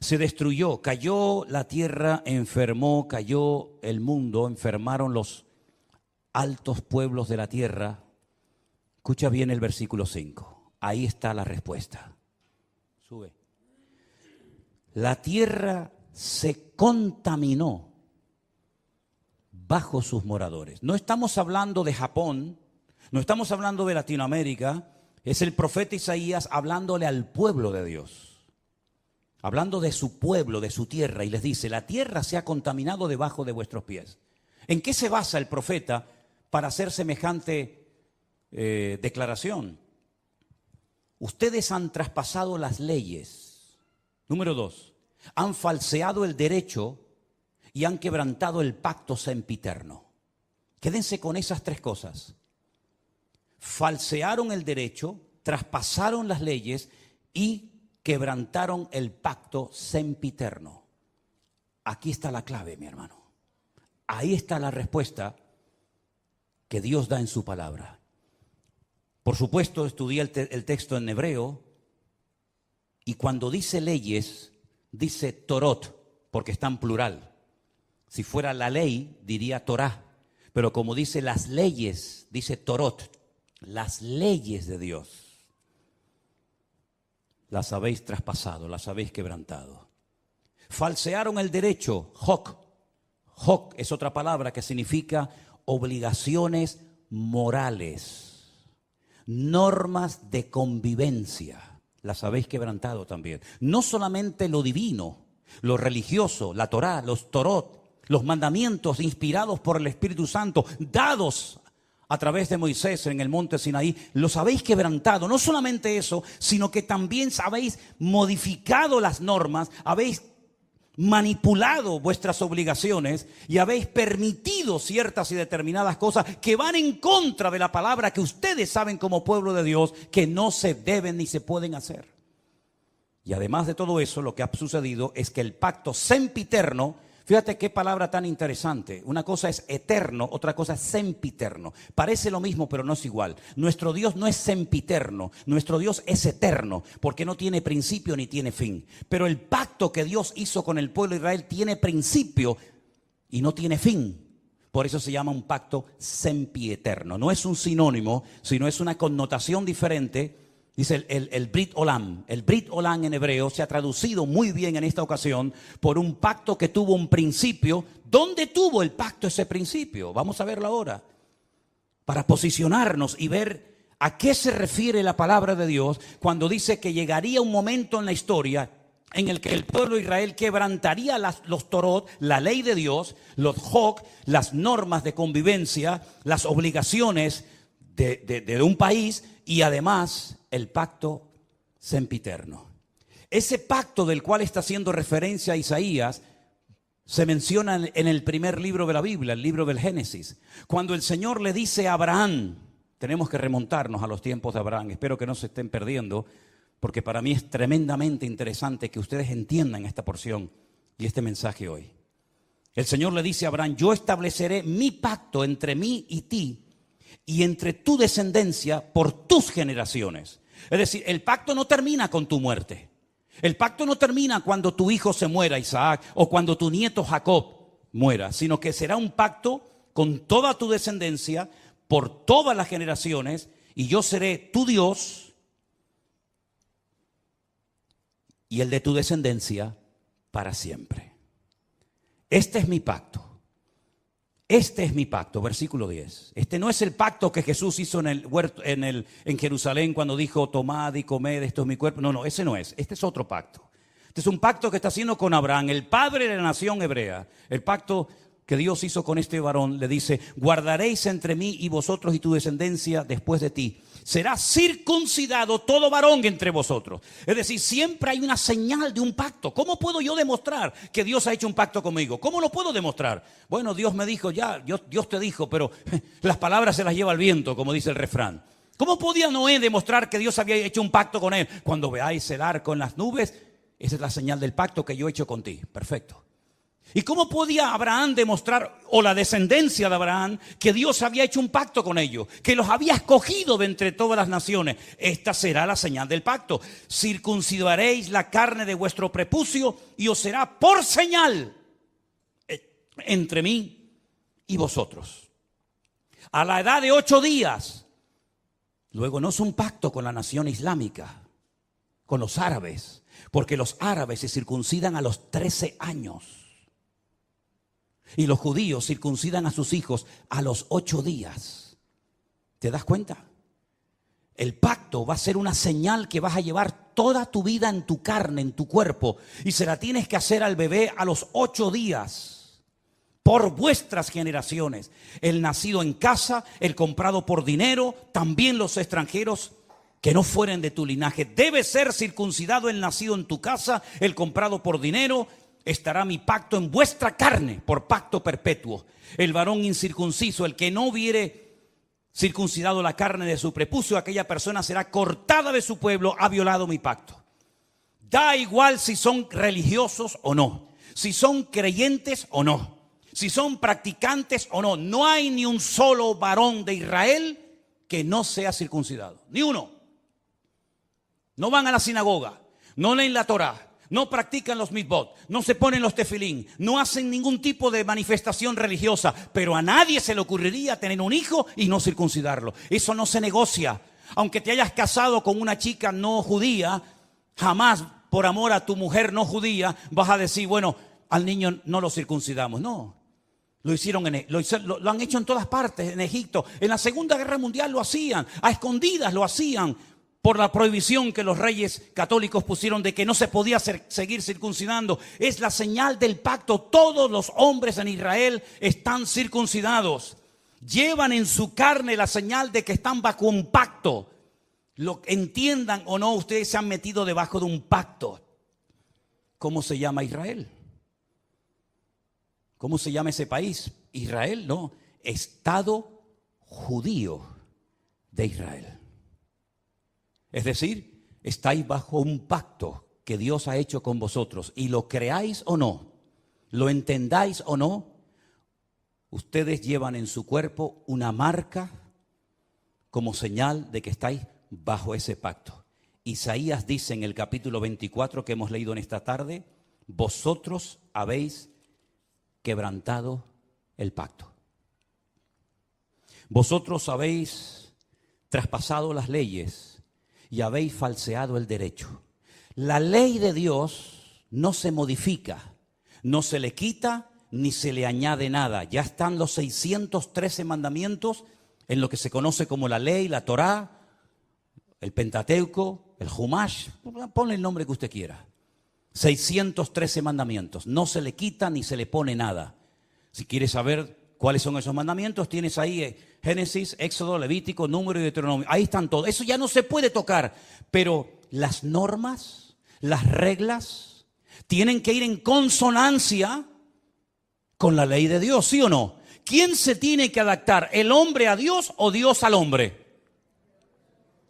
Se destruyó, cayó la tierra, enfermó, cayó el mundo, enfermaron los altos pueblos de la tierra. Escucha bien el versículo 5. Ahí está la respuesta. Sube. La tierra se contaminó bajo sus moradores. No estamos hablando de Japón, no estamos hablando de Latinoamérica. Es el profeta Isaías hablándole al pueblo de Dios. Hablando de su pueblo, de su tierra, y les dice, la tierra se ha contaminado debajo de vuestros pies. ¿En qué se basa el profeta para hacer semejante declaración? Ustedes han traspasado las leyes. Número 2, han falseado el derecho y han quebrantado el pacto sempiterno. Quédense con esas 3 cosas. Falsearon el derecho, traspasaron las leyes y quebrantaron el pacto sempiterno. Aquí está la clave, mi hermano. Ahí está la respuesta que Dios da en su palabra. Por supuesto, estudié el texto en hebreo, y cuando dice leyes, dice Torot, porque está en plural. Si fuera la ley, diría Torah, pero como dice las leyes, dice Torot. las leyes de Dios las habéis traspasado, las habéis quebrantado. Falsearon el derecho, Hok es otra palabra que significa obligaciones morales, normas de convivencia, las habéis quebrantado también. No solamente lo divino, lo religioso, la Torá, los Torot, los mandamientos inspirados por el Espíritu Santo, dados a través de Moisés en el monte Sinaí, los habéis quebrantado. No solamente eso, sino que también habéis modificado las normas, habéis manipulado vuestras obligaciones y habéis permitido ciertas y determinadas cosas que van en contra de la palabra que ustedes saben como pueblo de Dios que no se deben ni se pueden hacer. Y además de todo eso, lo que ha sucedido es que el pacto sempiterno, fíjate qué palabra tan interesante. Una cosa es eterno, otra cosa es sempiterno. Parece lo mismo, pero no es igual. Nuestro Dios no es sempiterno, nuestro Dios es eterno, porque no tiene principio ni tiene fin. Pero el pacto que Dios hizo con el pueblo de Israel tiene principio y no tiene fin. Por eso se llama un pacto sempieterno. No es un sinónimo, sino es una connotación diferente. Dice el Brit Olam. El Brit Olam en hebreo se ha traducido muy bien en esta ocasión por un pacto que tuvo un principio. ¿Dónde tuvo el pacto ese principio? Vamos a verlo ahora. Para posicionarnos y ver a qué se refiere la palabra de Dios cuando dice que llegaría un momento en la historia en el que el pueblo de Israel quebrantaría los Torot, la ley de Dios, los Hok, las normas de convivencia, las obligaciones de un país y además el pacto sempiterno. Ese pacto del cual está haciendo referencia a Isaías se menciona en el primer libro de la Biblia, el libro del Génesis. Cuando el Señor le dice a Abraham, tenemos que remontarnos a los tiempos de Abraham, espero que no se estén perdiendo, porque para mí es tremendamente interesante que ustedes entiendan esta porción y este mensaje hoy. El Señor le dice a Abraham, yo estableceré mi pacto entre mí y ti y entre tu descendencia por tus generaciones. Es decir, el pacto no termina con tu muerte. El pacto no termina cuando tu hijo se muera, Isaac, o cuando tu nieto Jacob muera, sino que será un pacto con toda tu descendencia por todas las generaciones y yo seré tu Dios y el de tu descendencia para siempre. Este es mi pacto. Este es mi pacto, versículo 10. Este no es el pacto que Jesús hizo en el huerto, en Jerusalén cuando dijo, tomad y comed, esto es mi cuerpo. No, ese no es. Este es otro pacto. Este es un pacto que está haciendo con Abraham, el padre de la nación hebrea. El pacto que Dios hizo con este varón le dice, guardaréis entre mí y vosotros y tu descendencia después de ti. Será circuncidado todo varón entre vosotros. Es decir, siempre hay una señal de un pacto. ¿Cómo puedo yo demostrar que Dios ha hecho un pacto conmigo? ¿Cómo lo puedo demostrar? Bueno, Dios me dijo ya, Dios te dijo, pero las palabras se las lleva el viento, como dice el refrán. ¿Cómo podía Noé demostrar que Dios había hecho un pacto con él? Cuando veáis el arco en las nubes, esa es la señal del pacto que yo he hecho con ti. Perfecto. ¿Y cómo podía Abraham demostrar, o la descendencia de Abraham, que Dios había hecho un pacto con ellos, que los había escogido de entre todas las naciones? Esta será la señal del pacto. Circuncidaréis la carne de vuestro prepucio y os será por señal entre mí y vosotros. A la edad de 8 días, luego no es un pacto con la nación islámica, con los árabes, porque los árabes se circuncidan a los 13 años. Y los judíos circuncidan a sus hijos a los 8 días. ¿Te das cuenta? El pacto va a ser una señal que vas a llevar toda tu vida en tu carne, en tu cuerpo. Y se la tienes que hacer al bebé a los 8 días. Por vuestras generaciones. El nacido en casa, el comprado por dinero, también los extranjeros que no fueren de tu linaje. Debe ser circuncidado el nacido en tu casa, el comprado por dinero. Estará mi pacto en vuestra carne por pacto perpetuo. El varón incircunciso, el que no hubiere circuncidado la carne de su prepucio, aquella persona será cortada de su pueblo, ha violado mi pacto. Da igual si son religiosos o no, si son creyentes o no, si son practicantes o no. No hay ni un solo varón de Israel que no sea circuncidado, ni uno. No van a la sinagoga, no leen la Torá, no practican los mitzvot, no se ponen los tefilín, no hacen ningún tipo de manifestación religiosa, pero a nadie se le ocurriría tener un hijo y no circuncidarlo. Eso no se negocia. Aunque te hayas casado con una chica no judía, jamás por amor a tu mujer no judía vas a decir, bueno, al niño no lo circuncidamos. No, lo han hecho en todas partes, en Egipto. En la Segunda Guerra Mundial lo hacían, a escondidas lo hacían, por la prohibición que los reyes católicos pusieron de que no se podía seguir circuncidando. Es la señal del pacto. Todos los hombres en Israel están circuncidados. Llevan en su carne la señal de que están bajo un pacto. Lo entiendan o no, ustedes se han metido debajo de un pacto. ¿Cómo se llama Israel? ¿Cómo se llama ese país? Israel, no. Estado judío de Israel. Es decir, estáis bajo un pacto que Dios ha hecho con vosotros. Y lo creáis o no, lo entendáis o no, ustedes llevan en su cuerpo una marca como señal de que estáis bajo ese pacto. Isaías dice en el capítulo 24 que hemos leído en esta tarde, vosotros habéis quebrantado el pacto. Vosotros habéis traspasado las leyes y habéis falseado el derecho. La ley de Dios no se modifica, no se le quita ni se le añade nada. Ya están los 613 mandamientos en lo que se conoce como la ley, la Torá, el Pentateuco, el Humash, ponle el nombre que usted quiera. 613 mandamientos, no se le quita ni se le pone nada. Si quieres saber cuáles son esos mandamientos, tienes ahí Génesis, Éxodo, Levítico, Número y Deuteronomio. Ahí están todos. Eso ya no se puede tocar. Pero las normas, las reglas, tienen que ir en consonancia con la ley de Dios, ¿sí o no? ¿Quién se tiene que adaptar? ¿El hombre a Dios o Dios al hombre?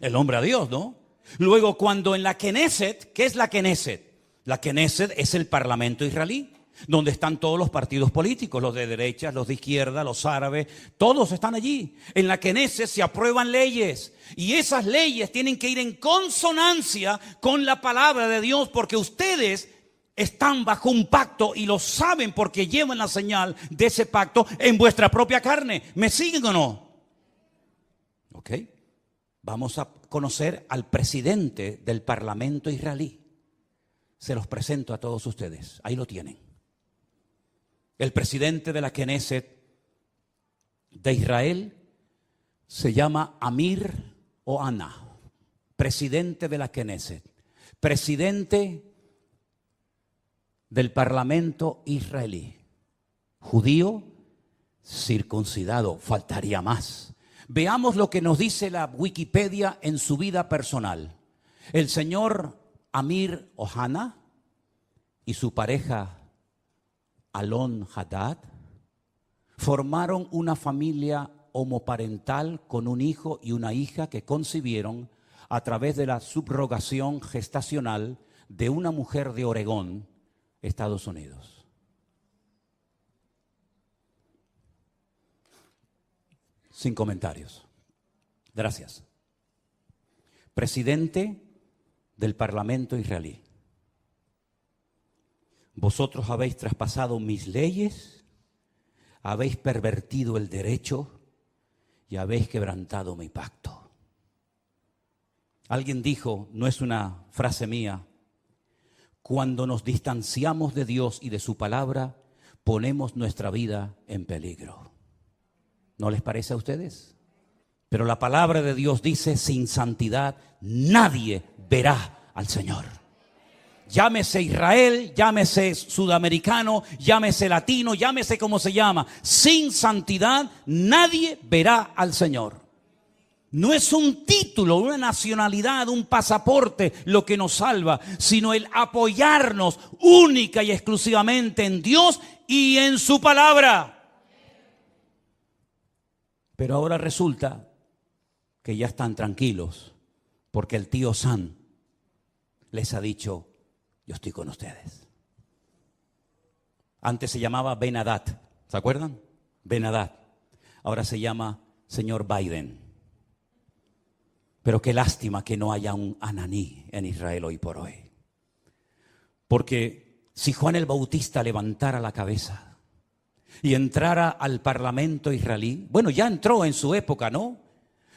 El hombre a Dios, ¿no? Luego, cuando en la Knesset, ¿qué es la Knesset? La Knesset es el parlamento israelí, donde están todos los partidos políticos, los de derecha, los de izquierda, los árabes, todos están allí. En la Knesset se aprueban leyes y esas leyes tienen que ir en consonancia con la palabra de Dios, porque ustedes están bajo un pacto y lo saben porque llevan la señal de ese pacto en vuestra propia carne. ¿Me siguen o no? Ok. Vamos a conocer al presidente del parlamento israelí. Se los presento a todos ustedes. Ahí lo tienen. El presidente de la Knesset de Israel se llama Amir Ohana, presidente de la Knesset, presidente del parlamento israelí, judío, circuncidado, faltaría más. Veamos lo que nos dice la Wikipedia en su vida personal. El señor Amir Ohana y su pareja Alon Haddad formaron una familia homoparental con un hijo y una hija que concibieron a través de la subrogación gestacional de una mujer de Oregón, Estados Unidos. Sin comentarios. Gracias. Presidente del Parlamento israelí. Vosotros habéis traspasado mis leyes, habéis pervertido el derecho y habéis quebrantado mi pacto. Alguien dijo, no es una frase mía, cuando nos distanciamos de Dios y de su palabra, ponemos nuestra vida en peligro. ¿No les parece a ustedes? Pero la palabra de Dios dice, sin santidad nadie verá al Señor. Llámese Israel, llámese sudamericano, llámese latino, llámese como se llama. Sin santidad nadie verá al Señor. No es un título, una nacionalidad, un pasaporte lo que nos salva, sino el apoyarnos única y exclusivamente en Dios y en su palabra. Pero ahora resulta que ya están tranquilos porque el tío Sam les ha dicho, yo estoy con ustedes. Antes se llamaba Ben Haddad, ¿se acuerdan? Ben Haddad. Ahora se llama señor Biden. Pero qué lástima que no haya un Ananí en Israel hoy por hoy. Porque si Juan el Bautista levantara la cabeza y entrara al parlamento israelí, bueno, ya entró en su época, ¿no?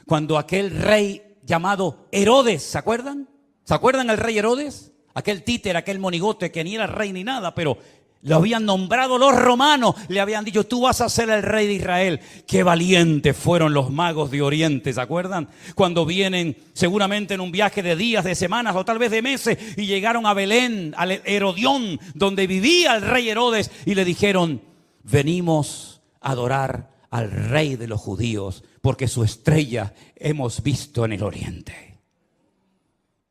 Cuando aquel rey llamado Herodes, ¿se acuerdan? ¿Se acuerdan el rey Herodes? Aquel títer, aquel monigote que ni era rey ni nada, pero lo habían nombrado los romanos, le habían dicho, tú vas a ser el rey de Israel. Qué valientes fueron los magos de Oriente, ¿se acuerdan? Cuando vienen seguramente en un viaje de días, de semanas o tal vez de meses, y llegaron a Belén, al Herodión, donde vivía el rey Herodes, y le dijeron, venimos a adorar al rey de los judíos, porque su estrella hemos visto en el oriente.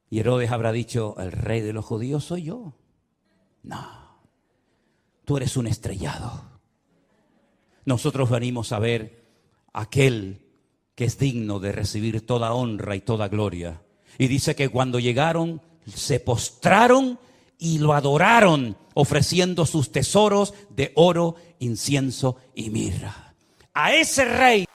Y Herodes habrá dicho, ¿el rey de los judíos soy yo? No, tú eres un estrellado. Nosotros venimos a ver a aquel que es digno de recibir toda honra y toda gloria. Y dice que cuando llegaron, se postraron y lo adoraron, ofreciendo sus tesoros de oro, incienso y mirra. A ese rey